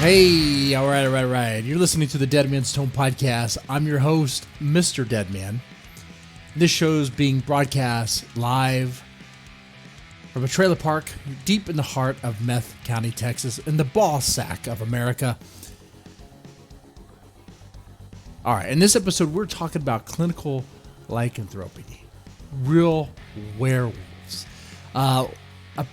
Hey, all right. You're listening to the Deadman's TOME podcast. I'm your host, Mr. Deadman. This show is being broadcast live from a trailer park deep in the heart of Meth County, Texas, in the ball sack of America. All right, in this episode, we're talking about clinical lycanthropy, real werewolves.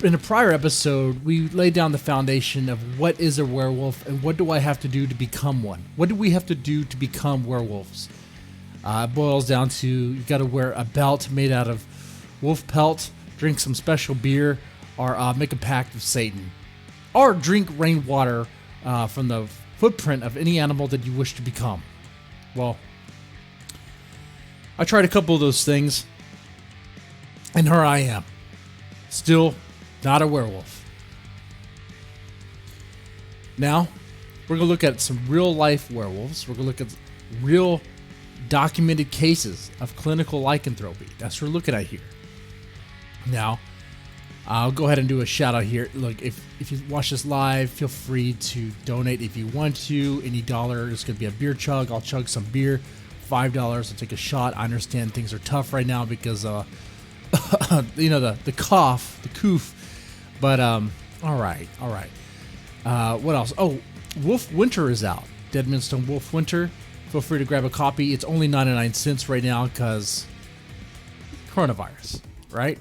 In a prior episode, we laid down the foundation of what is a werewolf and what do I have to do to become one? What do we have to do to become werewolves? It boils down to you got to wear a belt made out of wolf pelt, drink some special beer, or make a pact with Satan, or drink rainwater from the footprint of any animal that you wish to become. Well, I tried a couple of those things, and here I am, still not a werewolf. Now, we're going to look at some real-life werewolves. We're going to look at real documented cases of clinical lycanthropy. That's what we're looking at here. Now, I'll go ahead and do a shout-out here. Look, if you watch this live, feel free to donate if you want to. Any dollar is going to be a beer chug. I'll chug some beer. $5, I'll take a shot. I understand things are tough right now because, the cough, the coof. But, all right. What else? Oh, Wolf Winter is out. Deadman's TOME Wolf Winter. Feel free to grab a copy. It's only 99 cents right now because coronavirus, right?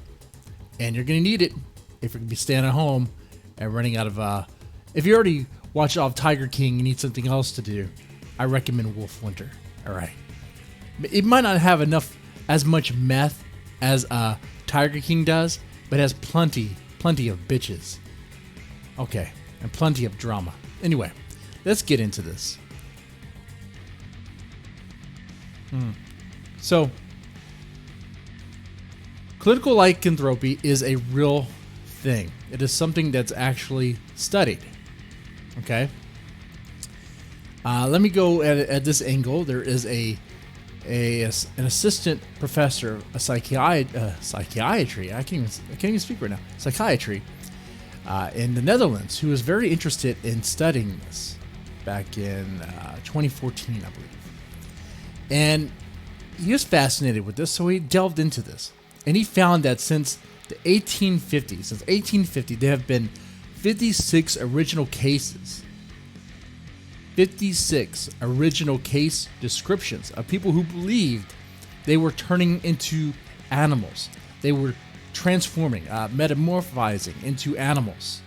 And you're going to need it if you're going to be staying at home and running out of, if you already watched off Tiger King and need something else to do, I recommend Wolf Winter. All right. It might not have as much meth as Tiger King does, but it has plenty of bitches. Okay, and plenty of drama. Anyway, let's get into this. So, clinical lycanthropy is a real thing. It is something that's actually studied. Okay? Let me go at this angle. There is an assistant professor of psychiatry. I can't even speak right now. Psychiatry in the Netherlands, who was very interested in studying this back in 2014, I believe. And he was fascinated with this, so he delved into this. And he found that since the 1850, there have been 56 original cases. 56 original case descriptions of people who believed they were turning into animals. They were transforming, metamorphizing into animals.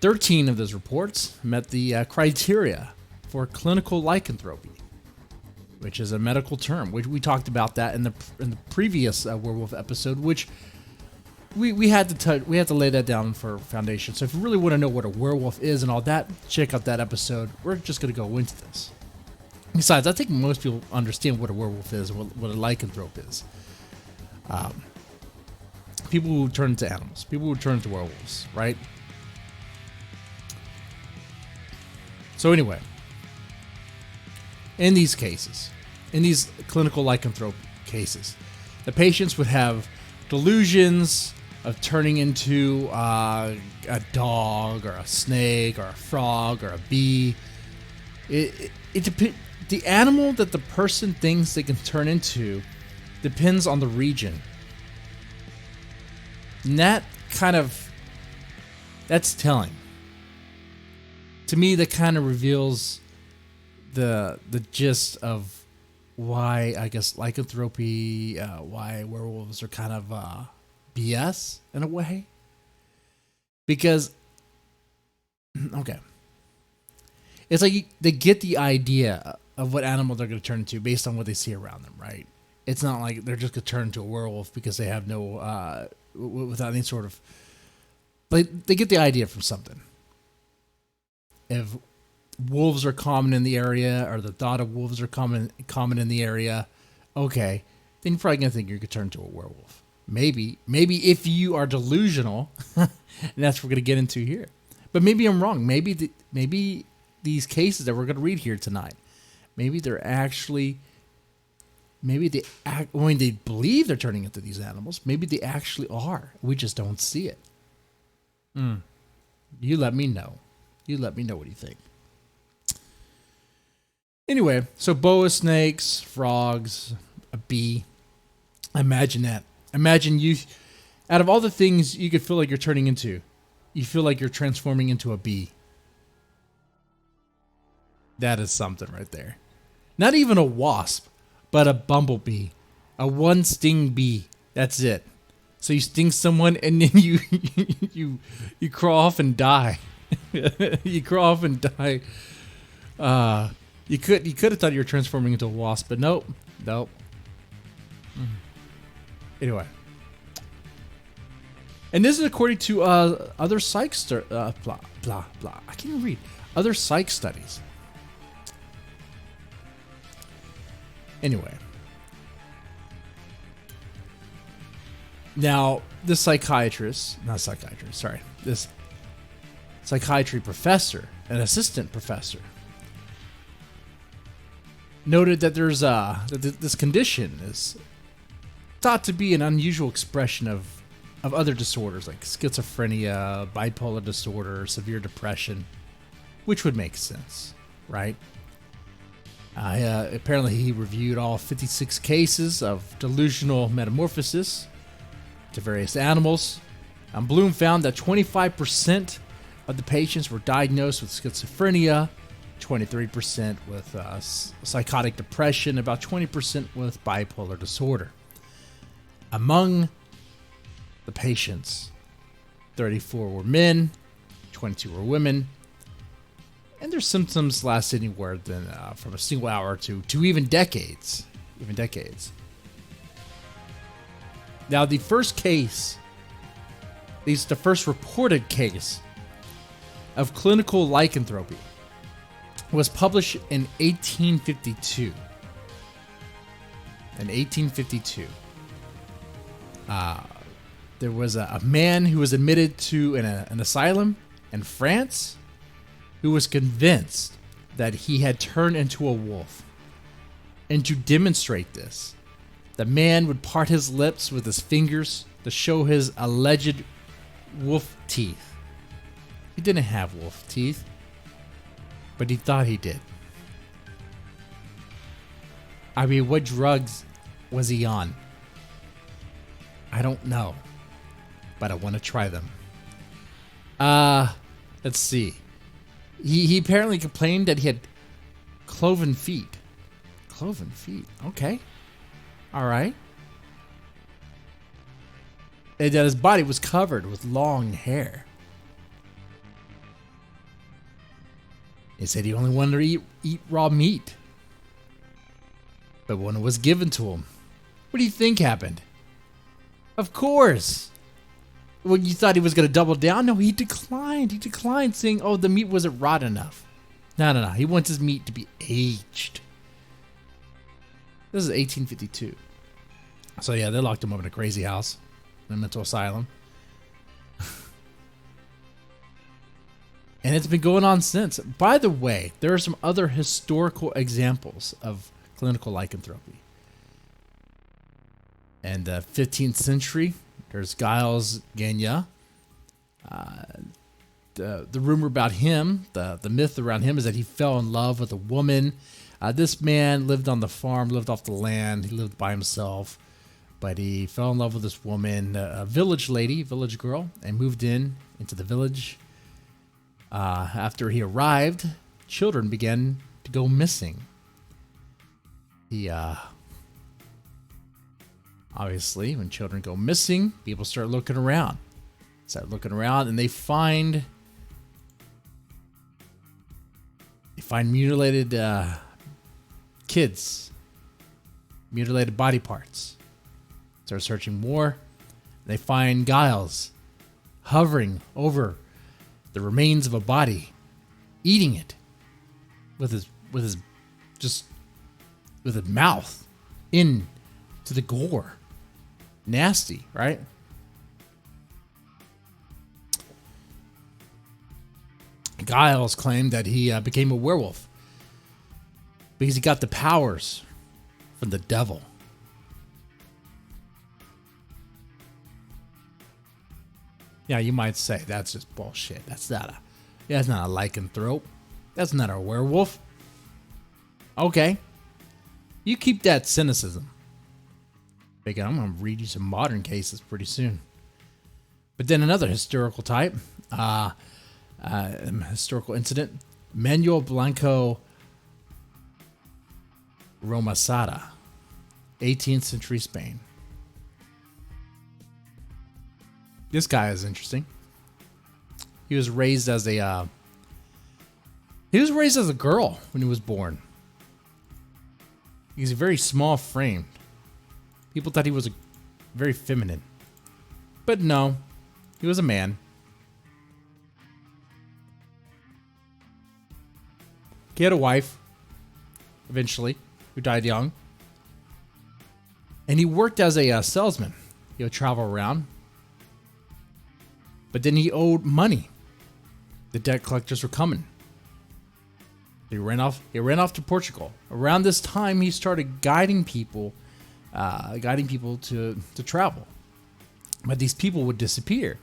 13 of those reports met the criteria for clinical lycanthropy, which is a medical term. We talked about that in the previous werewolf episode, which we had to lay that down for foundation. So if you really want to know what a werewolf is and all that, check out that episode. We're just going to go into this. Besides, I think most people understand what a werewolf is and what a lycanthrope is. People who turn into animals, people who turn into werewolves, right? So anyway, in these cases, in these clinical lycanthrope cases, the patients would have delusions of turning into a dog or a snake or a frog or a bee. The animal that the person thinks they can turn into depends on the region. And that's telling. To me, that kind of reveals the gist of why, I guess, lycanthropy, why werewolves are kind of BS in a way. Because, okay, it's like they get the idea of what animal they're going to turn into based on what they see around them, right? It's not like they're just going to turn into a werewolf because they have no, without any sort of, like, they get the idea from something. If wolves are common in the area, or the thought of wolves are common in the area, okay, then you're probably going to think you could turn into a werewolf. Maybe if you are delusional, and that's what we're going to get into here. But maybe I'm wrong. Maybe these cases that we're going to read here tonight, maybe they're actually, when they believe they're turning into these animals, maybe they actually are. We just don't see it. You let me know. You let me know what you think. Anyway, so boa snakes, frogs, a bee. Imagine that. Imagine you, out of all the things you could feel like you're turning into, you feel like you're transforming into a bee. That is something right there. Not even a wasp, but a bumblebee. A one sting bee. That's it. So you sting someone and then you crawl off and die. You crawl off and die. You could have thought you were transforming into a wasp, but nope. Anyway. And this is according to other psych blah blah. I can't even read. Other psych studies. Anyway. Now, this this psychiatry professor, an assistant professor, noted that there's this condition is thought to be an unusual expression of other disorders like schizophrenia, bipolar disorder, severe depression, which would make sense, right? Apparently, he reviewed all 56 cases of delusional metamorphosis to various animals. Bloom found that 25% of the patients were diagnosed with schizophrenia, 23% with psychotic depression, about 20% with bipolar disorder. Among the patients, 34 were men, 22 were women, and their symptoms last anywhere than from a single hour to even decades. Now, the first case, at least the first reported case of clinical lycanthropy, was published in 1852. In 1852, there was a man who was admitted to an asylum in France who was convinced that he had turned into a wolf. And to demonstrate this, the man would part his lips with his fingers to show his alleged wolf teeth. He didn't have wolf teeth, but he thought he did. I mean, what drugs was he on? I don't know, but I want to try them. Let's see. He apparently complained that he had cloven feet. Cloven feet, okay. All right. And that his body was covered with long hair. He said he only wanted to eat raw meat. But when it was given to him, what do you think happened? Of course. Well, you thought he was going to double down? No, he declined. He declined, saying, oh, the meat wasn't raw enough. No. He wants his meat to be aged. This is 1852. So, yeah, they locked him up in a crazy house in a mental asylum. And it's been going on since. By the way, there are some other historical examples of clinical lycanthropy. In the 15th century, there's Giles Gagnon. The rumor about him, the myth around him is that he fell in love with a woman. This man lived on the farm, lived off the land. He lived by himself. But he fell in love with this woman, a village lady, village girl, and moved into the village. After he arrived, children began to go missing. Obviously, when children go missing, people start looking around. And they find mutilated kids, mutilated body parts. Start searching more. They find Giles hovering over the remains of a body, eating it with his mouth into the gore. Nasty, right? Giles claimed that he became a werewolf because he got the powers from the devil. Yeah, you might say that's just bullshit. That's not a lycanthrope. That's not a werewolf. Okay. You keep that cynicism. Thinking I'm going to read you some modern cases pretty soon. But then another historical type, historical incident, Manuel Blanco Romasada, 18th century Spain. This guy is interesting. He was raised as a girl when he was born. He's very small framed. People thought he was very feminine. But no, he was a man. He had a wife, eventually, who died young. And he worked as a salesman. He would travel around. But then he owed money. The debt collectors were coming. He ran off to Portugal. Around this time, he started guiding people to travel. But these people would disappear.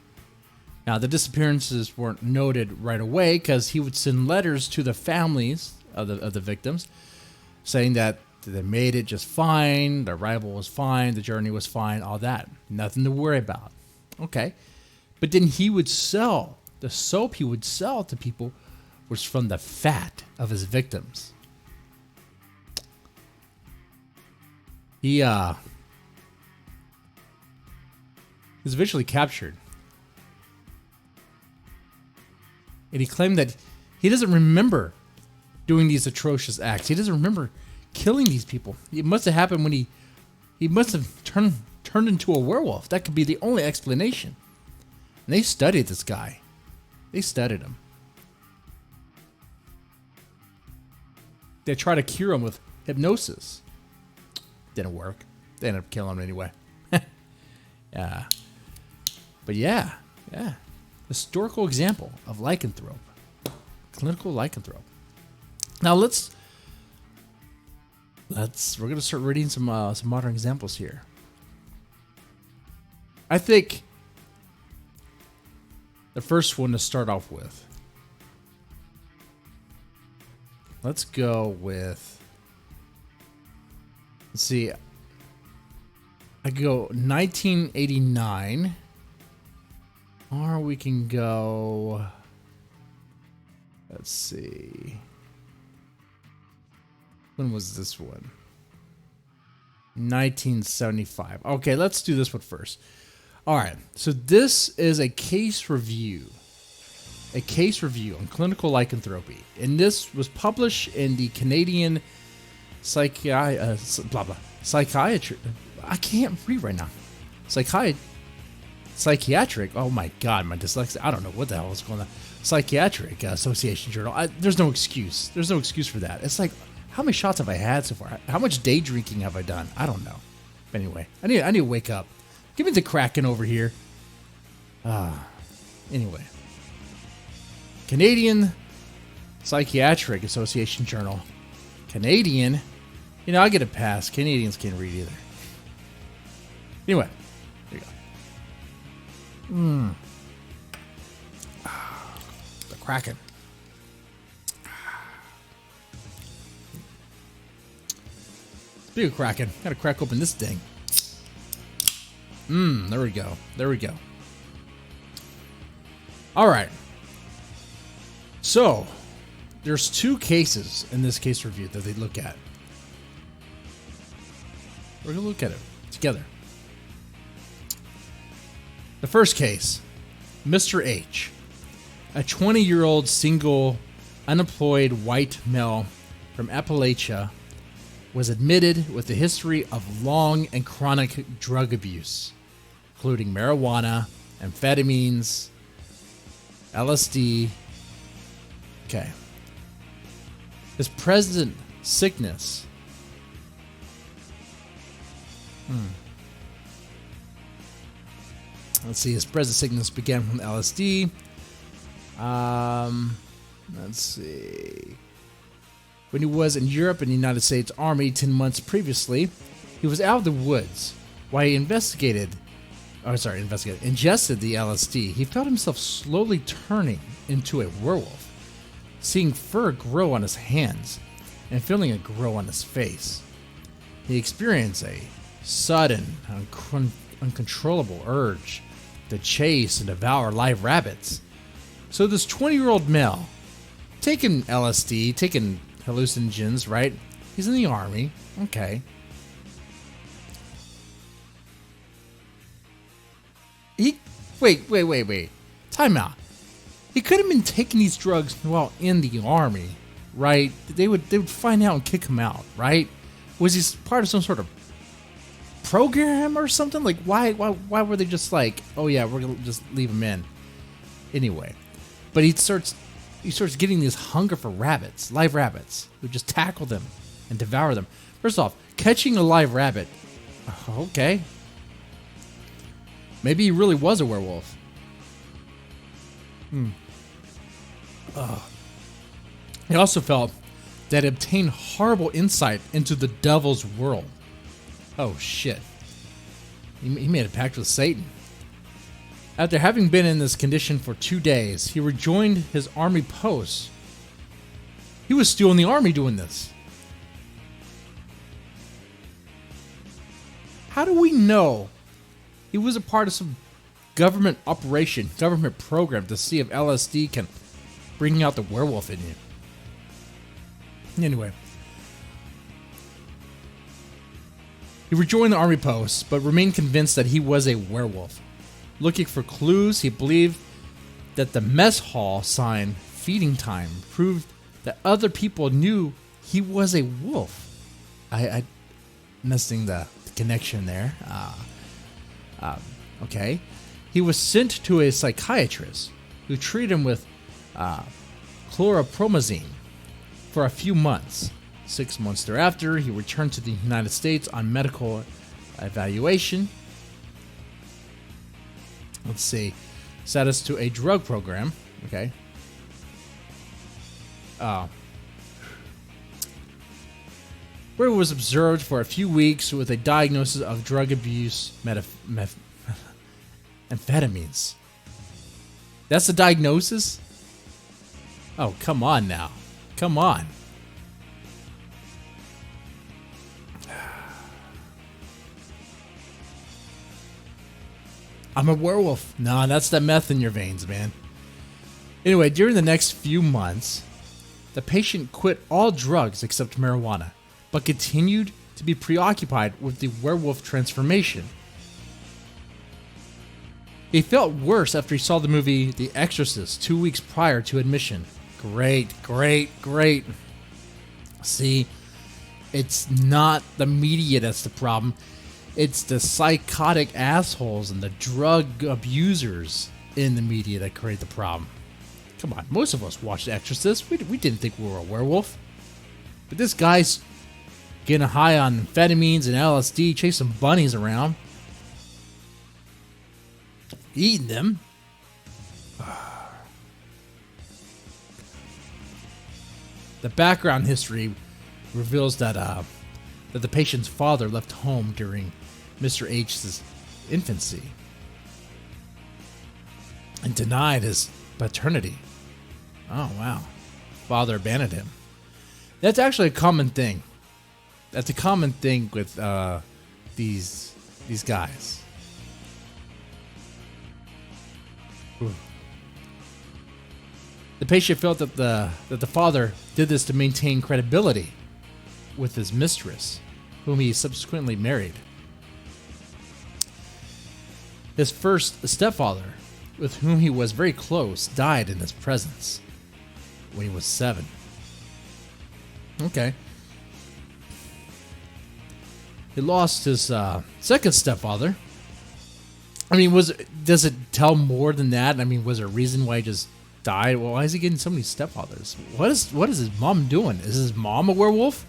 Now, the disappearances weren't noted right away because he would send letters to the families of the victims saying that they made it just fine, the arrival was fine, the journey was fine, all that. Nothing to worry about. Okay. But then he would sell, the soap he would sell to people was from the fat of his victims. He was eventually captured. And he claimed that he doesn't remember doing these atrocious acts. He doesn't remember killing these people. It must have happened when he must have turned into a werewolf. That could be the only explanation. And they studied this guy. They studied him. They tried to cure him with hypnosis. Didn't work. They ended up killing him anyway. Yeah. But yeah. Historical example of lycanthrope. Clinical lycanthrope. Now we're going to start reading some modern examples here. I think the first one to start off with. Let's go with, let's see, I could go 1989, or we can go, let's see, when was this one? 1975. Okay, let's do this one first. All right, so this is a case review on clinical lycanthropy, and this was published in the Canadian psychiatry. I can't read right now. Psychiatric. Oh my God, my dyslexia. I don't know what the hell is going on. Psychiatric Association Journal. There's no excuse. There's no excuse for that. It's like, how many shots have I had so far? How much day drinking have I done? I don't know. But anyway, I need to wake up. Give me the Kraken over here. Anyway. Canadian Psychiatric Association Journal. Canadian? You know, I get a pass. Canadians can't read either. Anyway. There you go. The Kraken. Speaking of Kraken, gotta crack open this thing. There we go. All right. So, there's two cases in this case review that they look at. We're going to look at it together. The first case, Mr. H, a 20-year-old single, unemployed white male from Appalachia, was admitted with a history of long and chronic drug abuse, including marijuana, amphetamines, LSD. Okay. His present sickness. Let's see. His present sickness began from LSD. Let's see. When he was in Europe in the United States Army 10 months previously, he was out of the woods while he investigated ingested the LSD, he felt himself slowly turning into a werewolf, seeing fur grow on his hands and feeling it grow on his face. He experienced a sudden, uncontrollable urge to chase and devour live rabbits. So this 20-year-old male, taking LSD, taking hallucinogens, right? He's in the army. Okay. Wait. Time out. He could have been taking these drugs while in the army, right? They would find out and kick him out, right? Was he part of some sort of program or something? Like, why were they just like, oh yeah, we're gonna just leave him in anyway? But he starts getting this hunger for rabbits, live rabbits. He would just tackle them and devour them. First off, catching a live rabbit, okay. Maybe he really was a werewolf. He also felt that he obtained horrible insight into the devil's world. Oh shit. He made a pact with Satan. After having been in this condition for 2 days, he rejoined his army post. He was still in the army doing this. How do we know he was a part of some government operation, government program to see if LSD can bring out the werewolf in you? Anyway, he rejoined the army post, but remained convinced that he was a werewolf. Looking for clues, he believed that the mess hall sign, feeding time, proved that other people knew he was a wolf. I missing the connection there. Okay. He was sent to a psychiatrist who treated him with chlorpromazine for a few months. 6 months thereafter, he returned to the United States on medical evaluation. Let's see. Status to a drug program. Okay. Where he was observed for a few weeks with a diagnosis of drug abuse, amphetamines. That's the diagnosis? Oh, come on now. Come on. I'm a werewolf. Nah, that's the meth in your veins, man. Anyway, during the next few months, the patient quit all drugs except marijuana, but continued to be preoccupied with the werewolf transformation. He felt worse after he saw the movie The Exorcist 2 weeks prior to admission. Great. See, it's not the media that's the problem. It's the psychotic assholes and the drug abusers in the media that create the problem. Come on, most of us watched The Exorcist. We didn't think we were a werewolf. But this guy's getting high on amphetamines and LSD, chasing bunnies around, eating them. The background history reveals that the patient's father left home during Mr. H's infancy and denied his paternity. Oh, wow. Father abandoned him. That's actually a common thing. That's a common thing with these guys. Ooh. The patient felt that the father did this to maintain credibility with his mistress, whom he subsequently married. His first stepfather, with whom he was very close, died in his presence when he was 7. Okay. He lost his second stepfather. I mean, does it tell more than that? I mean, was there a reason why he just died? Well, why is he getting so many stepfathers? What is his mom doing? Is his mom a werewolf?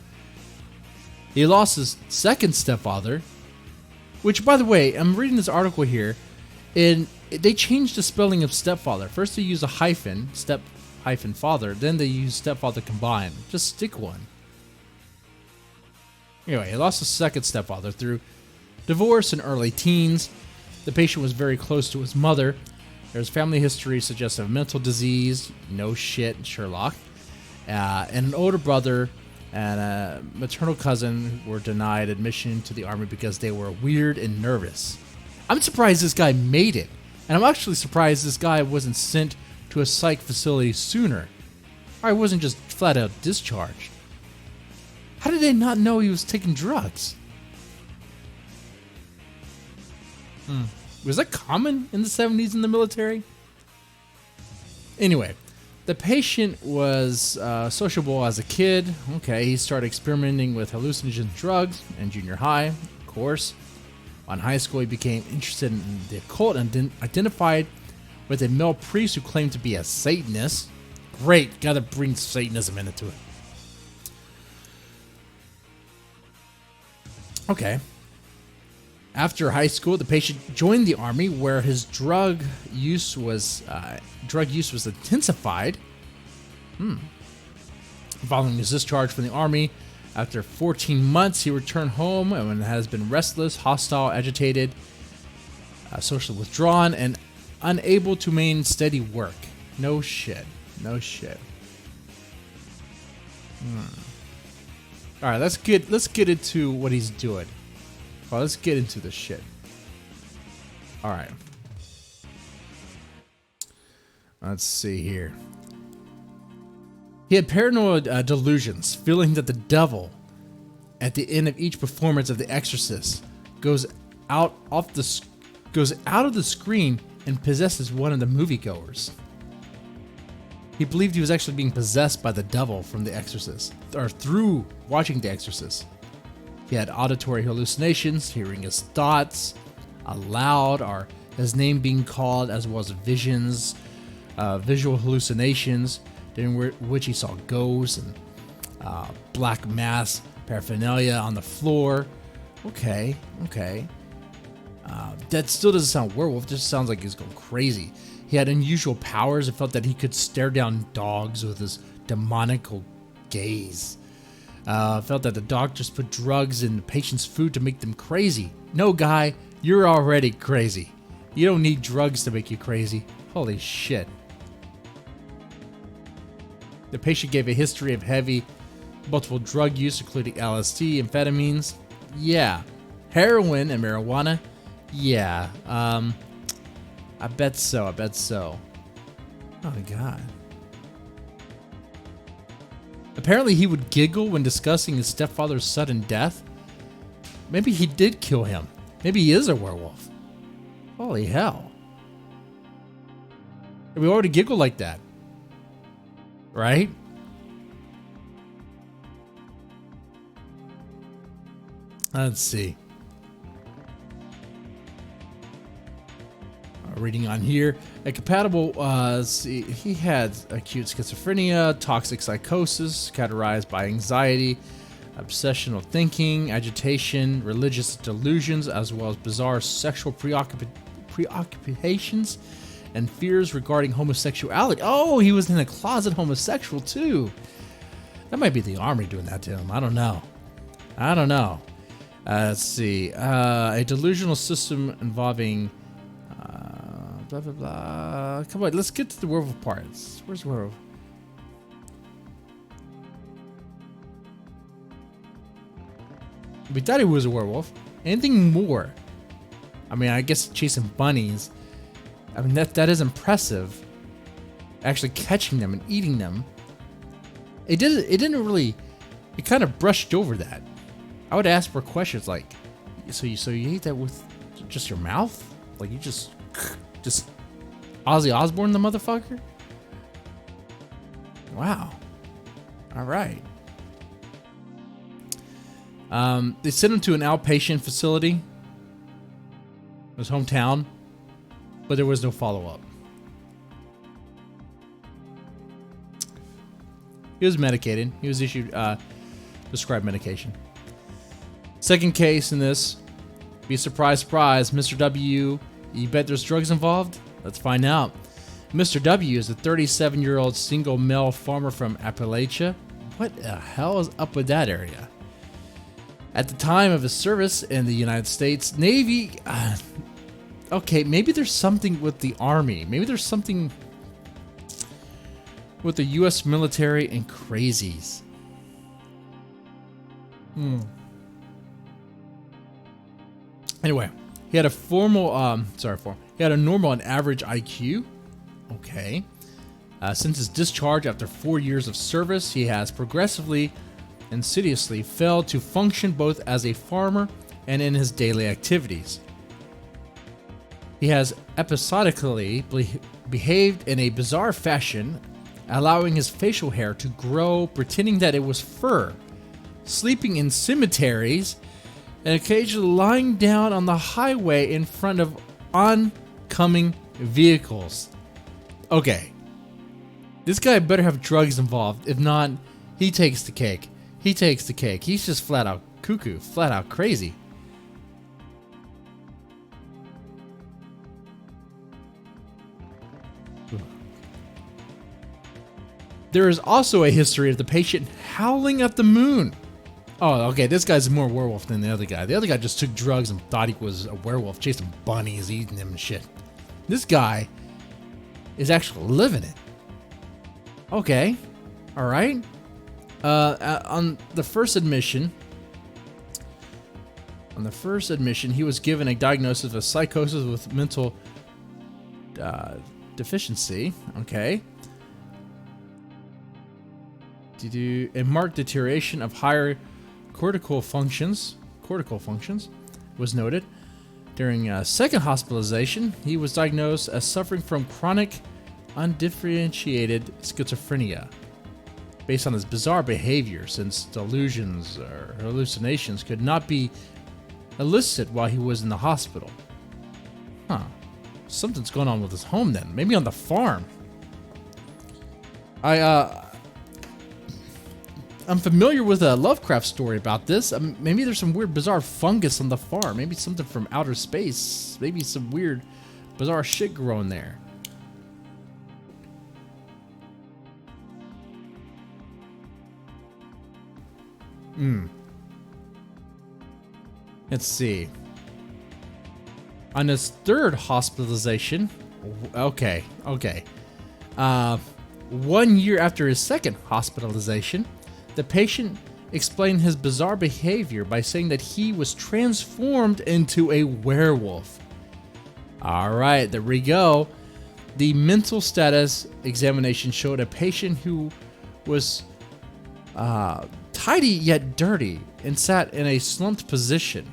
He lost his second stepfather, which, by the way, I'm reading this article here, and they changed the spelling of stepfather. First they use a hyphen, step-father, then they use stepfather combined. Just stick one. Anyway, he lost his second stepfather through divorce in early teens. The patient was very close to his mother. There's family history suggesting mental disease. No shit, Sherlock. And an older brother and a maternal cousin were denied admission to the army because they were weird and nervous. I'm surprised this guy made it. And I'm actually surprised this guy wasn't sent to a psych facility sooner. Or he wasn't just flat out discharged. How did they not know he was taking drugs? Was that common in the 70s in the military? Anyway, the patient was sociable as a kid. Okay, he started experimenting with hallucinogen drugs in junior high, of course. On high school, he became interested in the occult and identified with a male priest who claimed to be a Satanist. Great, gotta bring Satanism into it. Okay. After high school, the patient joined the army, where his drug use was intensified. Following his discharge from the army, after 14 months, he returned home and has been restless, hostile, agitated, socially withdrawn, and unable to maintain steady work. No shit. No shit. All right, let's get into what he's doing. Well, let's get into this shit. All right. Let's see here. He had paranoid delusions, feeling that the devil, at the end of each performance of The Exorcist, goes out of the screen and possesses one of the moviegoers. He believed he was actually being possessed by the devil from The Exorcist, or through watching The Exorcist. He had auditory hallucinations, hearing his thoughts aloud, or his name being called, as well as visions, visual hallucinations, during which he saw ghosts and black mass paraphernalia on the floor. Okay. That still doesn't sound werewolf, it just sounds like he's going crazy. He had unusual powers and felt that he could stare down dogs with his demonical gaze. Felt that the doctors put drugs in the patient's food to make them crazy. No, guy, you're already crazy. You don't need drugs to make you crazy. Holy shit. The patient gave a history of heavy, multiple drug use, including LSD, amphetamines. Yeah. Heroin and marijuana. Yeah. I bet so. Oh my god. Apparently he would giggle when discussing his stepfather's sudden death. Maybe he did kill him. Maybe he is a werewolf. Holy hell. We already giggle like that. Right? Let's see. Reading on here, a compatible, he had acute schizophrenia, toxic psychosis, categorized by anxiety, obsessional thinking, agitation, religious delusions, as well as bizarre sexual preoccupations and fears regarding homosexuality. Oh, he was in a closet homosexual too. That might be the army doing that to him. I don't know. Let's see. A delusional system involving blah, blah, blah. Come on, let's get to the werewolf parts. Where's werewolf? We thought he was a werewolf. Anything more? I mean, I guess chasing bunnies. I mean, that is impressive. Actually catching them and eating them. It didn't really. It kind of brushed over that. I would ask more questions like, so you ate that with just your mouth? Like you just Ozzy Osbourne the motherfucker? Wow. All right. They sent him to an outpatient facility, his hometown, but there was no follow-up. He was medicated. He was issued prescribed medication. Second case in this, be surprised, Mr. W. You bet there's drugs involved? Let's find out. Mr. W is a 37-year-old single male farmer from Appalachia. What the hell is up with that area? At the time of his service in the United States Navy, Okay, maybe there's something with the army. Maybe there's something with the U.S. military and crazies. Anyway, he had a he had a normal and average IQ. Okay. Since his discharge after 4 years of service, he has progressively, insidiously failed to function both as a farmer and in his daily activities. He has episodically behaved in a bizarre fashion, allowing his facial hair to grow, pretending that it was fur, sleeping in cemeteries, and occasionally lying down on the highway in front of oncoming vehicles. Okay. This guy better have drugs involved. If not, he takes the cake. He takes the cake. He's just flat out cuckoo, flat out crazy. There is also a history of the patient howling at the moon. Oh, okay, this guy's more werewolf than the other guy. The other guy just took drugs and thought he was a werewolf, chasing bunnies, eating them and shit. This guy is actually living it. Okay, all right. On the first admission, he was given a diagnosis of psychosis with mental deficiency. Okay. A marked deterioration of higher cortical functions was noted. During second hospitalization, he was diagnosed as suffering from chronic undifferentiated schizophrenia based on his bizarre behavior, since delusions or hallucinations could not be elicited while he was in the hospital. Huh. Something's going on with his home then. Maybe on the farm. I'm familiar with a Lovecraft story about this. Maybe there's some weird, bizarre fungus on the farm. Maybe something from outer space. Maybe some weird, bizarre shit growing there. Let's see. On his third hospitalization, okay. 1 year after his second hospitalization, the patient explained his bizarre behavior by saying that he was transformed into a werewolf. All right, there we go. The mental status examination showed a patient who was tidy yet dirty and sat in a slumped position.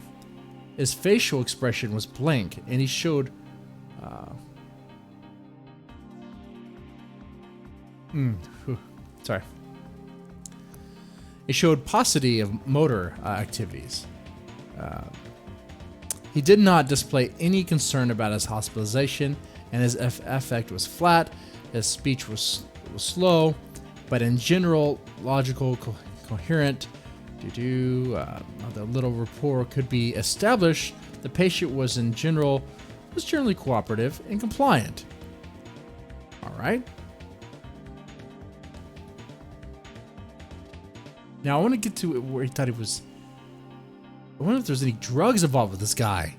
His facial expression was blank, and he showed It showed paucity of motor activities. He did not display any concern about his hospitalization, and his affect was flat. His speech was slow, but in general, logical, coherent. The little rapport could be established. The patient was generally cooperative and compliant. All right. Now I want to get to where he thought he was. I wonder if there's any drugs involved with this guy.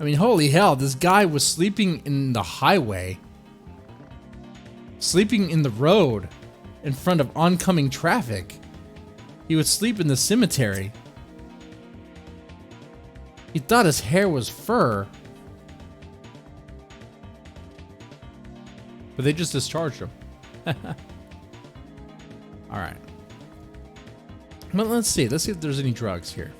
I mean, holy hell, this guy was sleeping in the highway, sleeping in the road in front of oncoming traffic. He would sleep in the cemetery. He thought his hair was fur. But they just discharged him. All right. Well, let's see. Let's see if there's any drugs here.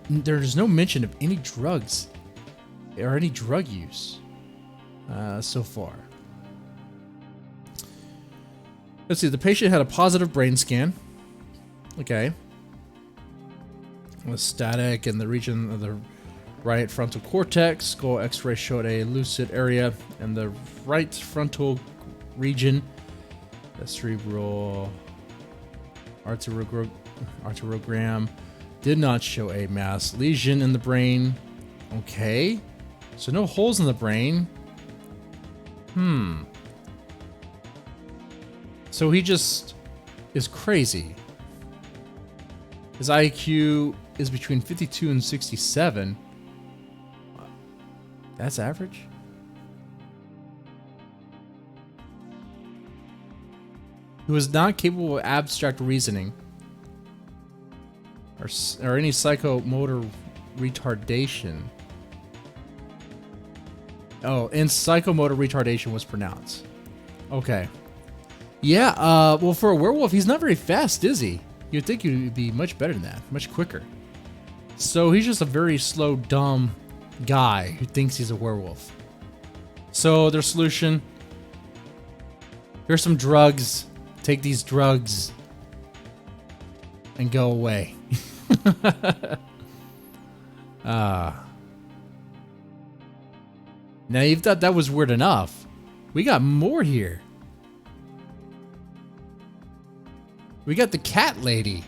There's no mention of any drugs or any drug use so far. Let's see. The patient had a positive brain scan. Okay. With static in the region of the right frontal cortex. Skull X-ray showed a lucid area in the right frontal region. The cerebral arteriogram did not show a mass lesion in the brain. Okay. So no holes in the brain. So he just is crazy. His IQ is between 52 and 67. That's average. He was not capable of abstract reasoning or any psychomotor retardation. Oh, and psychomotor retardation was pronounced. Okay. Yeah, well, for a werewolf, he's not very fast, is he? You'd think he'd be much better than that, much quicker. So he's just a very slow, dumb guy who thinks he's a werewolf. So their solution, here's some drugs. Take these drugs and go away. Now you thought that was weird enough. We got more here. We got the cat lady.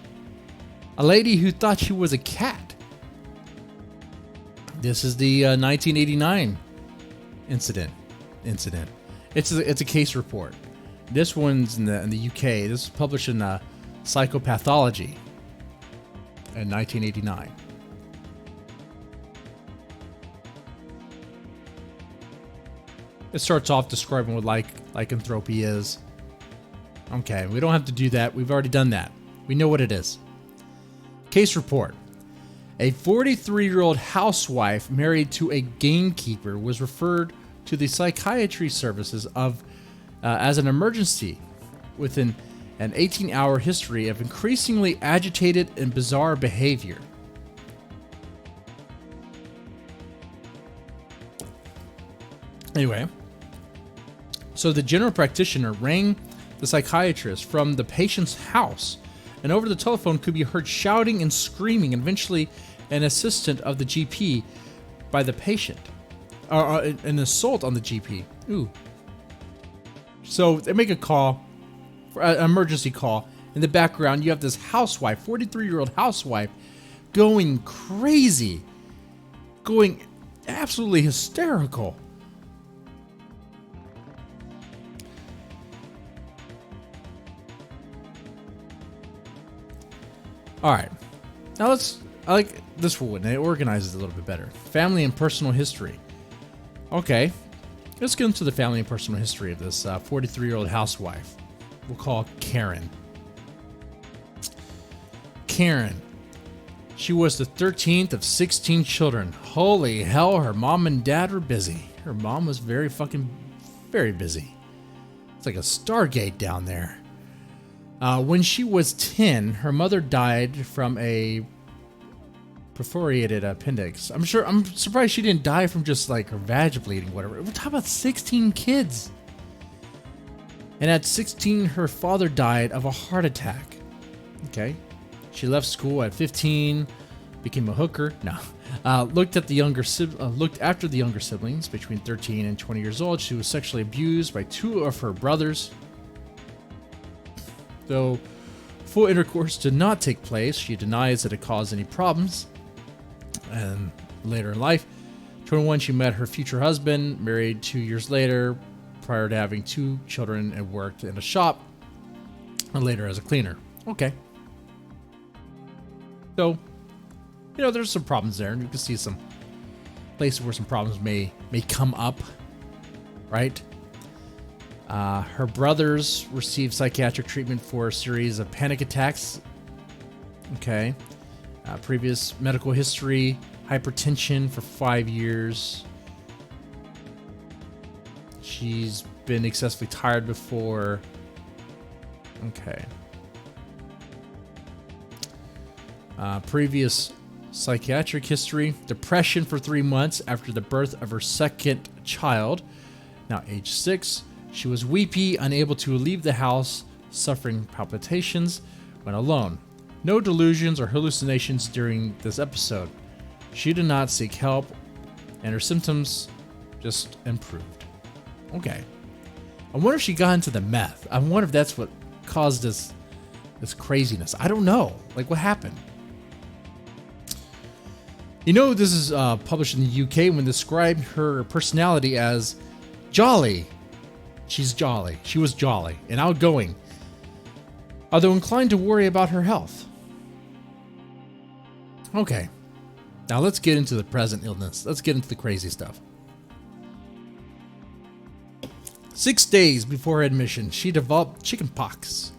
A lady who thought she was a cat. This is the 1989 incident. It's a case report. This one's in the UK. This was published in Psychopathology in 1989. It starts off describing what lycanthropy is. Okay, we don't have to do that. We've already done that. We know what it is. Case report. A 43-year-old housewife married to a gamekeeper was referred to the psychiatry services of as an emergency within an 18-hour history of increasingly agitated and bizarre behavior. Anyway, so the general practitioner rang the psychiatrist from the patient's house, and over the telephone could be heard shouting and screaming, and eventually an assistant of the GP by the patient, or an assault on the GP. Ooh. So they make a call, an emergency call. In the background, you have this housewife, 43-year-old housewife, going crazy, going absolutely hysterical. All right, now I like this one. It organizes a little bit better. Family and personal history. Okay, let's get into the family and personal history of this 43-year-old housewife. We'll call Karen. Karen. She was the 13th of 16 children. Holy hell, her mom and dad were busy. Her mom was very busy. It's like a Stargate down there. When she was 10, her mother died from a perforated appendix. I'm surprised she didn't die from just like her vag bleeding, whatever. We're talking about 16 kids. And at 16, her father died of a heart attack. Okay. She left school at 15, became a hooker. No. Looked after the younger siblings between 13 and 20 years old. She was sexually abused by two of her brothers. Though full intercourse did not take place, she denies that it caused any problems. And later in life, 21, she met her future husband, married 2 years later, prior to having 2 children, and worked in a shop, and later as a cleaner. Okay. So, there's some problems there, and you can see some places where some problems may come up, right? Her brothers received psychiatric treatment for a series of panic attacks. Okay. Previous medical history, hypertension for 5 years. She's been excessively tired before. Okay. Previous psychiatric history, depression for 3 months after the birth of her second child, now age 6. She was weepy, unable to leave the house, suffering palpitations when alone. No delusions or hallucinations during this episode. She did not seek help, and her symptoms just improved. Okay. I wonder if she got into the meth. I wonder if that's what caused this craziness. I don't know. Like, what happened? This is published in the UK when described her personality as jolly. She's jolly. She was jolly and outgoing, although inclined to worry about her health. Okay. Now let's get into the present illness. Let's get into the crazy stuff. 6 days before her admission, she developed chickenpox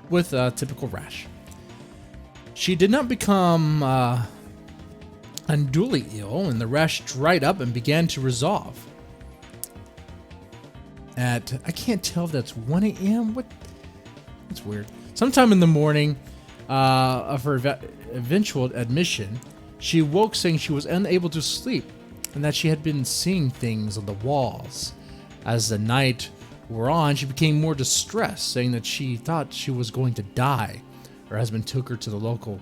with a typical rash. She did not become unduly ill, and the rash dried up and began to resolve. At, I can't tell if that's 1 a.m. What? That's weird. Sometime in the morning of her eventual admission, she woke saying she was unable to sleep and that she had been seeing things on the walls. As the night wore on, she became more distressed, saying that she thought she was going to die. Her husband took her to the local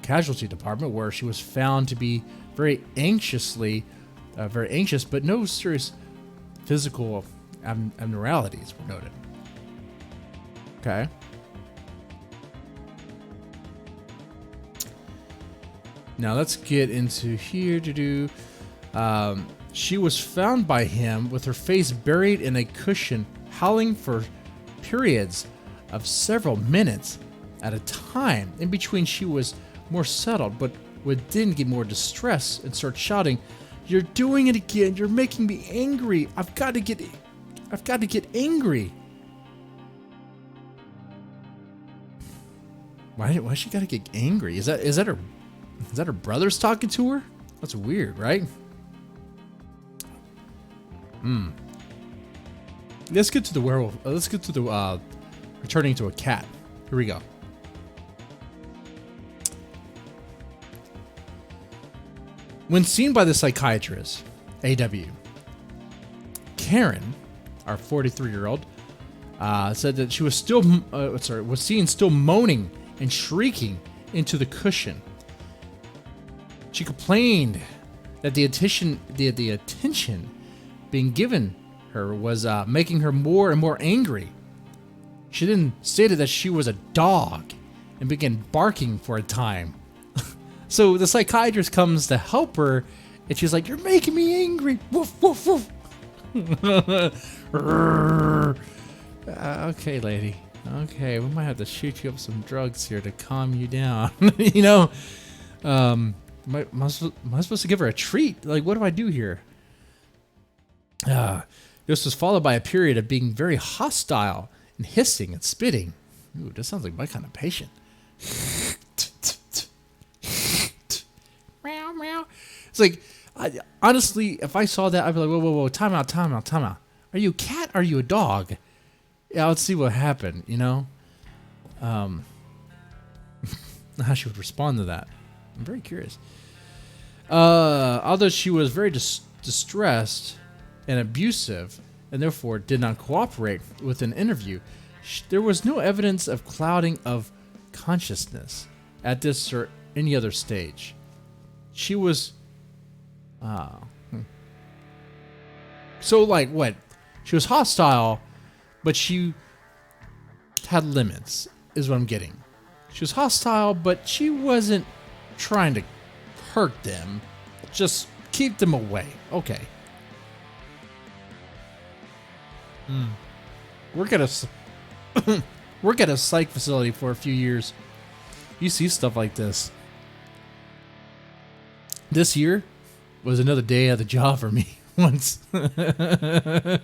casualty department, where she was found to be very anxious, but no serious physical abnormalities were noted. Okay. Now let's get into here. She was found by him with her face buried in a cushion, howling for periods of several minutes at a time. In between, she was more settled, but would then get more distressed and start shouting, "You're doing it again! You're making me angry! I've got to get angry!" Why she gotta get angry? Is that her brothers talking to her? That's weird, right? Let's get to the werewolf. Let's get to the returning to a cat. Here we go. When seen by the psychiatrist, AW, Karen, our 43-year-old, said that she was seen still moaning and shrieking into the cushion. She complained that the attention being given her was making her more and more angry. She then stated that she was a dog and began barking for a time. So the psychiatrist comes to help her, and she's like, "You're making me angry. Woof, woof, woof." Okay, lady. Okay, we might have to shoot you up some drugs here to calm you down. You know, am I supposed to give her a treat? Like, what do I do here? This was followed by a period of being very hostile and hissing and spitting. Ooh, this sounds like my kind of patient. Meow, meow. It's like, honestly, if I saw that, I'd be like, whoa, time out. Are you a cat? Or are you a dog? Yeah, let's see what happened, you know? How she would respond to that. I'm very curious. Although she was very distressed and abusive, and therefore did not cooperate with an interview, there was no evidence of clouding of consciousness at this or any other stage. She was... So, like, what? She was hostile, but she had limits, is what I'm getting. She was hostile, but she wasn't trying to hurt them. Just keep them away. Okay. Work at a psych facility for a few years. You see stuff like this. This year was another day at the job for me. Once. I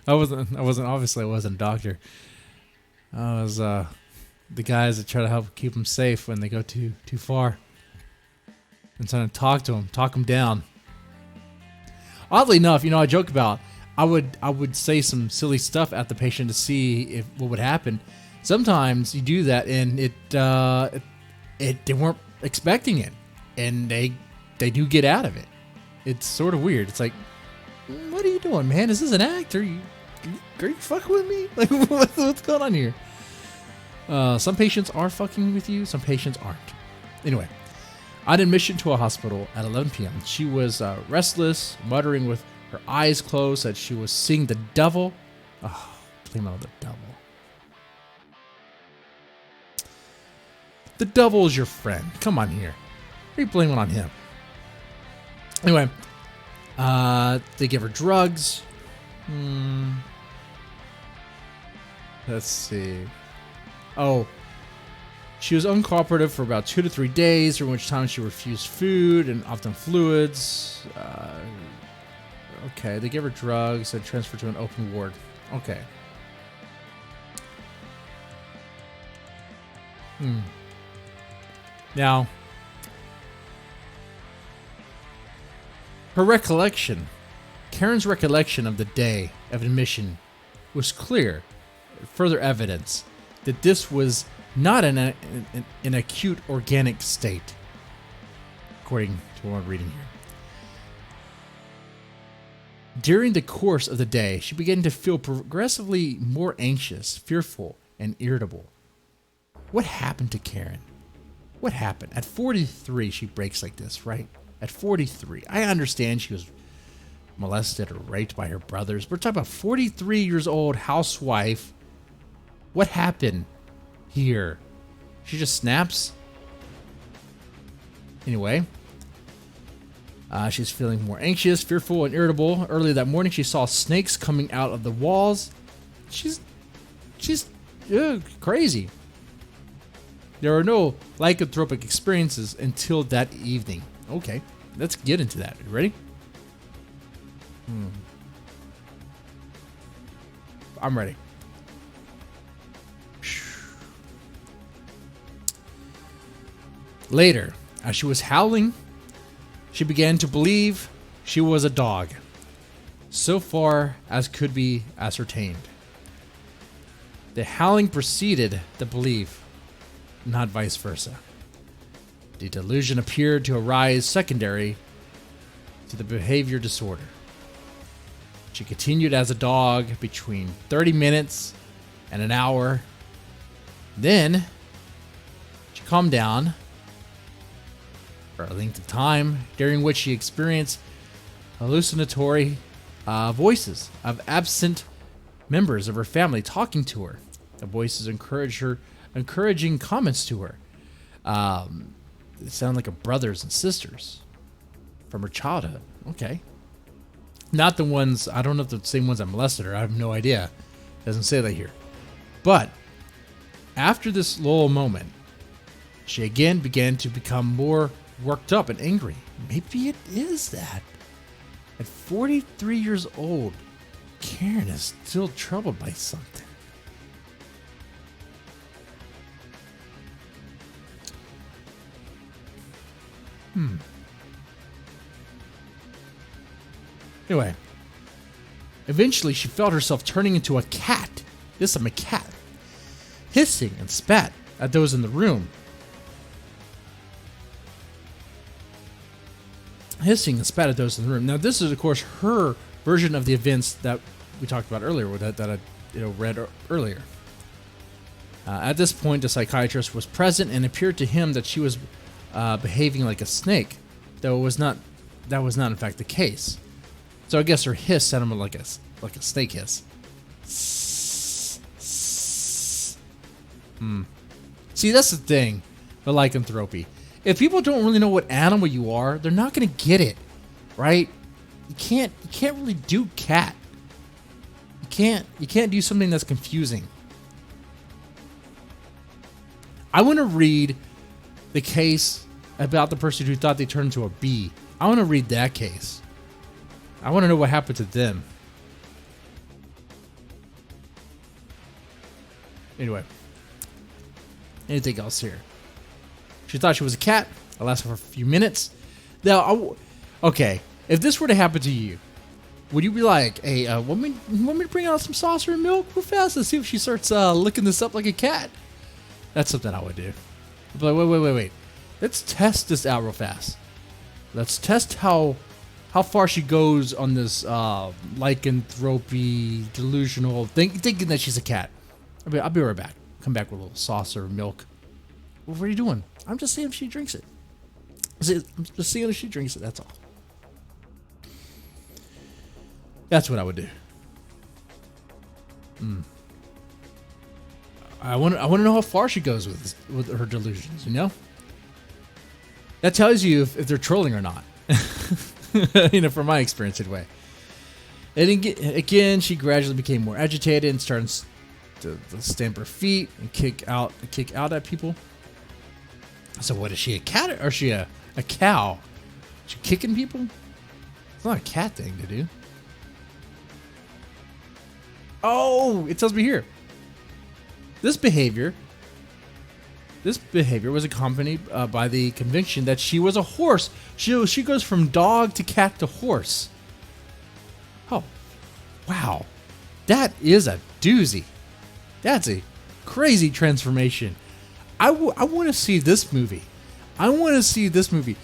wasn't a doctor. I was the guys that try to help keep them safe when they go too far. And trying to talk them down. Oddly enough, you know, I joke about I would say some silly stuff at the patient to see what would happen. Sometimes you do that and they weren't expecting it, and they do get out of it. It's sort of weird. It's like, what are you doing, man? Is this an act? Are you fucking with me? Like, what's going on here? Some patients are fucking with you. Some patients aren't. Anyway, on admission to a hospital at 11 p.m., she was restless, muttering with her eyes closed that she was seeing the devil. Oh, blame it on the devil. The devil is your friend. Come on here. Why are you blaming on him? Anyway, they give her drugs. Let's see. Oh, She was uncooperative for about 2 to 3 days, during which time she refused food and often fluids. Okay, they gave her drugs and transferred to an open ward. Okay. Now, Karen's recollection of the day of admission was clear, further evidence that this was not an acute organic state, according to what I'm reading here. During the course of the day, she began to feel progressively more anxious, fearful, and irritable. What happened to Karen? What happened? At 43, she breaks like this, right? At 43. I understand she was molested or raped by her brothers. We're talking about 43 years old housewife. What happened here? She just snaps? Anyway, she's feeling more anxious, fearful, and irritable. Early that morning, she saw snakes coming out of the walls. She's crazy. There are no lycanthropic experiences until that evening. Okay, let's get into that. You ready? I'm ready. Later, as she was howling, she began to believe she was a dog, so far as could be ascertained. The howling preceded the belief, not vice versa. The delusion appeared to arise secondary to the behavior disorder. She continued as a dog between 30 minutes and an hour. Then, she calmed down for a length of time, during which she experienced hallucinatory voices of absent members of her family talking to her. The voices encouraging comments to her. They sound like her brothers and sisters from her childhood. Okay. Not the ones, I don't know if they're the same ones that molested her. I have no idea. Doesn't say that here. But after this lull moment, she again began to become more worked up and angry. Maybe it is that. At 43 years old, Karen is still troubled by something. Anyway, eventually she felt herself turning into a cat. This time a cat. Hissing and spat at those in the room. Now, this is, of course, her version of the events that we talked about earlier, that I read earlier. At this point, the psychiatrist was present and appeared to him that she was behaving like a snake, though that was not in fact the case. So I guess her hiss sounded like a snake hiss. See, that's the thing with lycanthropy. If people don't really know what animal you are, they're not going to get it, right? You can't really do cat. You can't do something that's confusing. I want to read the case about the person who thought they turned into a bee. I want to read that case. I want to know what happened to them. Anyway. Anything else here? She thought she was a cat. It lasted for a few minutes. Now, okay, if this were to happen to you, would you be like, hey, want me to bring out some saucer and milk real fast and see if she starts licking this up like a cat? That's something I would do. I'd be like, wait. Let's test this out real fast. Let's test how far she goes on this lycanthropy, delusional thinking that she's a cat. I'll be right back. Come back with a little saucer of milk. What are you doing? I'm just seeing if she drinks it. I'm just seeing if she drinks it. That's all. That's what I would do. I want to know how far she goes with her delusions. You know, that tells you if they're trolling or not. From my experience anyway. And again, she gradually became more agitated and started to stamp her feet and kick out at people. So what is she, a cat or is she a cow? Is she kicking people? It's not a cat thing to do. Oh, it tells me here. This behavior was accompanied by the conviction that she was a horse. She goes from dog to cat to horse. Oh, wow. That is a doozy. That's a crazy transformation. I want to see this movie. I want to see this movie.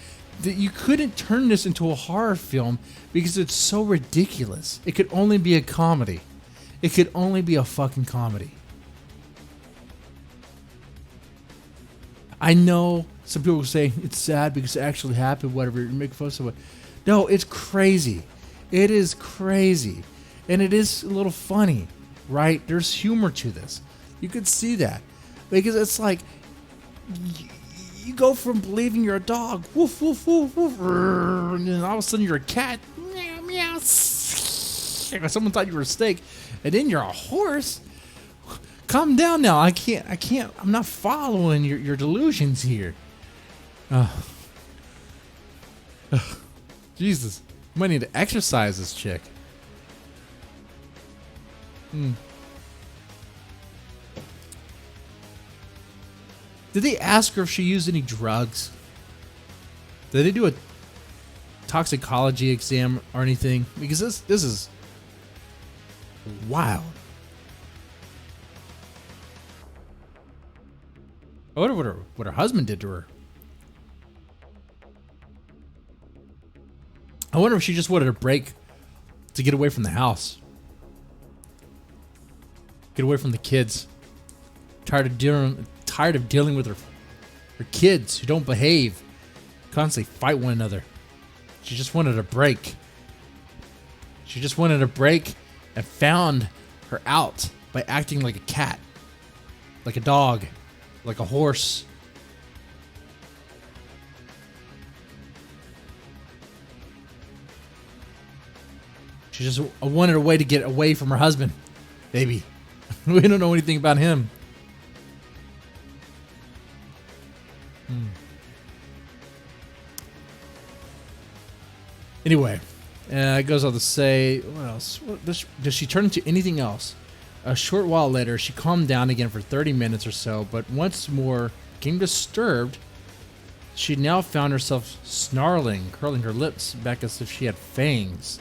That you couldn't turn this into a horror film because it's so ridiculous. It could only be a comedy. It could only be a fucking comedy. I know some people say it's sad because it actually happened, whatever, you make fun of it. No, it's crazy. It is crazy. And it is a little funny, right? There's humor to this. You could see that. Because it's like, you go from believing you're a dog, woof, woof, woof, woof, and then all of a sudden you're a cat, meow, meow, someone thought you were a snake, and then you're a horse. Calm down now. I can't, I'm not following your delusions here. Jesus. I might need to exercise this chick. Did they ask her if she used any drugs? Did they do a toxicology exam or anything? Because this is wild. I wonder what her husband did to her. I wonder if she just wanted a break to get away from the house. Get away from the kids. Tired of dealing with her kids who don't behave. Constantly fight one another. She just wanted a break. She just wanted a break and found her out by acting like a cat. Like a dog. Like a horse. She just wanted a way to get away from her husband. Baby. We don't know anything about him. Anyway, it goes on to say, what else? Does she turn into anything else? A short while later, she calmed down again for 30 minutes or so, but once more became disturbed. She now found herself snarling, curling her lips back as if she had fangs.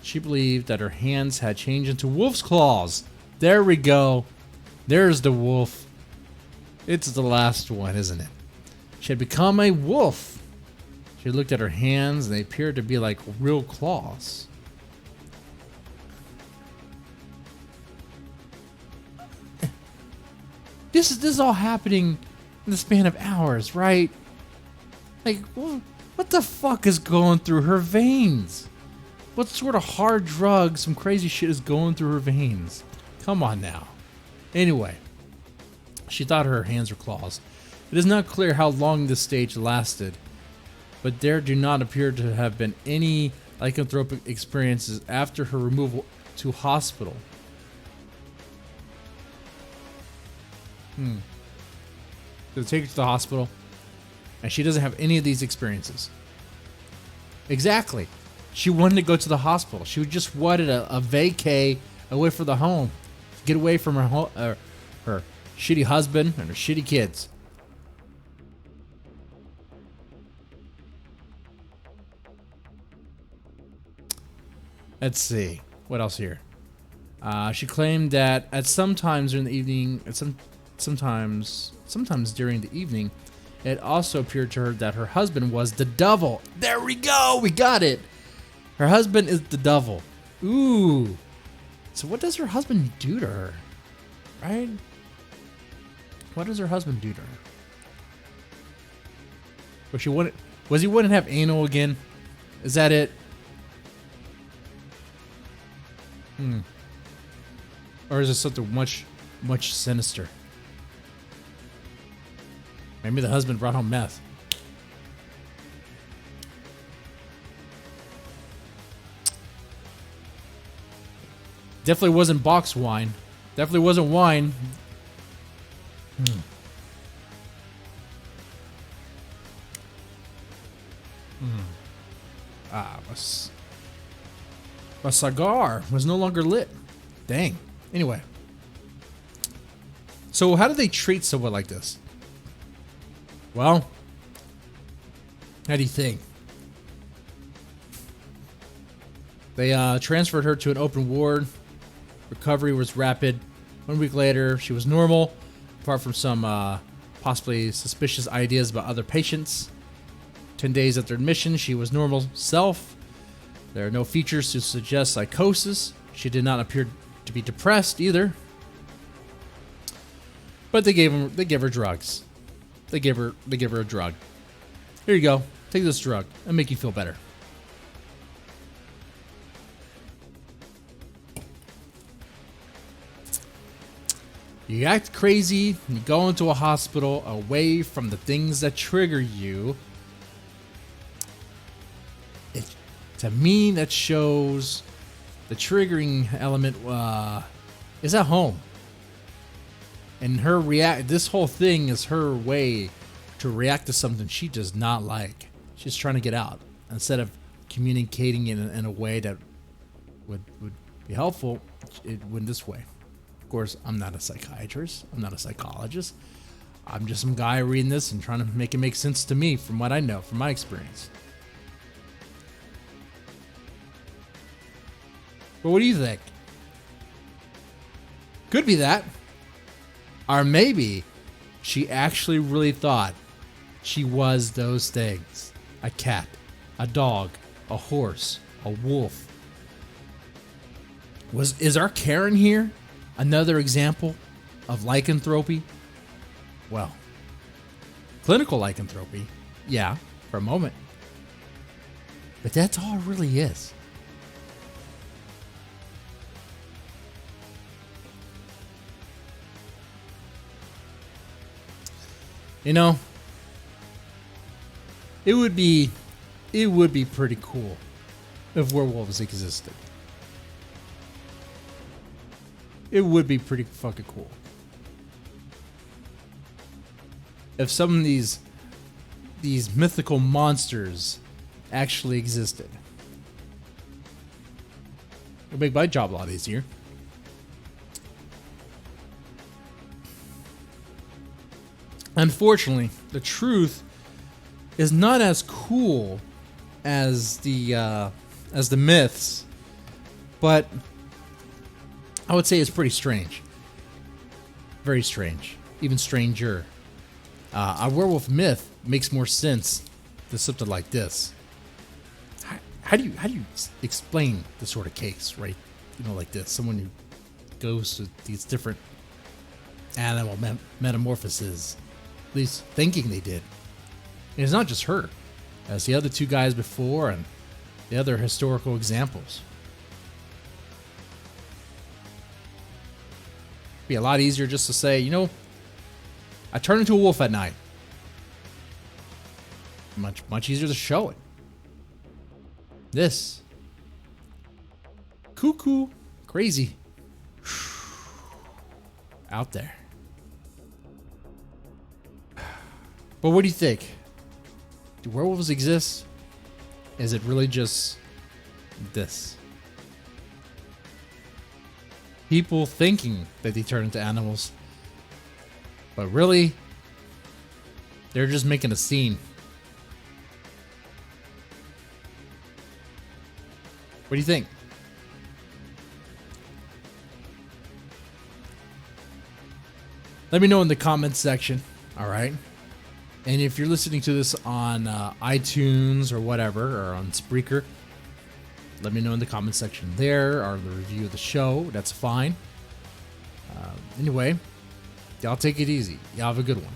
She believed that her hands had changed into wolf's claws. There we go. There's the wolf. It's the last one, isn't it? She had become a wolf. She looked at her hands, and they appeared to be like real claws. This is all happening in the span of hours, right? Like, what the fuck is going through her veins? What sort of hard drug, some crazy shit is going through her veins? Come on now. Anyway, she thought her hands were claws. It is not clear how long this stage lasted, but there do not appear to have been any lycanthropic experiences after her removal to hospital. They take her to the hospital, and she doesn't have any of these experiences. Exactly. She wanted to go to the hospital. She just wanted a vacay away from the home. Get away from her shitty husband and her shitty kids. Let's see. What else here? She claimed that at sometimes during the evening, sometimes during the evening, it also appeared to her that her husband was the devil. There we go. We got it. Her husband is the devil. Ooh. So what does her husband do to her? Right? What does her husband do to her? Was he wanting to have anal again? Is that it? Or is it something much, much sinister? Maybe the husband brought home meth. Definitely wasn't box wine. Definitely wasn't wine. My cigar was no longer lit. Dang. Anyway. So how do they treat someone like this? Well, how do you think? They transferred her to an open ward. Recovery was rapid. 1 week later, she was normal, apart from some possibly suspicious ideas about other patients. 10 days after admission, she was normal self. There are no features to suggest psychosis. She did not appear to be depressed either. But they gave her drugs. They give her a drug. Here you go. Take this drug. It'll make you feel better. You act crazy, and you go into a hospital away from the things that trigger you. To me, that shows the triggering element is at home. And this whole thing is her way to react to something she does not like. She's trying to get out. Instead of communicating in a way that would be helpful, it went this way. Of course, I'm not a psychiatrist. I'm not a psychologist. I'm just some guy reading this and trying to make it make sense to me from what I know, from my experience. But what do you think? Could be that. Or maybe she actually really thought she was those things. A cat, a dog, a horse, a wolf. Is our Karen here another example of lycanthropy? Well, clinical lycanthropy, yeah, for a moment. But that's all it really is. You know, it would be pretty cool if werewolves existed. It would be pretty fucking cool if some of these mythical monsters actually existed. It would make my job a lot easier. Unfortunately, the truth is not as cool as the myths, but I would say it's pretty strange. Very strange. Even stranger. A werewolf myth makes more sense than something like this. How do you explain this sort of case, right? You know, like this. Someone who goes to these different animal metamorphoses, at least thinking they did. And it's not just her. As the other two guys before and the other historical examples. Be a lot easier just to say, you know, I turn into a wolf at night. Much easier to show it. This. Cuckoo. Crazy. Out there. But what do you think? Do werewolves exist? Is it really just this? People thinking that they turn into animals, but really, they're just making a scene. What do you think? Let me know in the comments section, all right? And if you're listening to this on iTunes or whatever, or on Spreaker, let me know in the comment section there, or the review of the show. That's fine. Anyway, y'all take it easy. Y'all have a good one.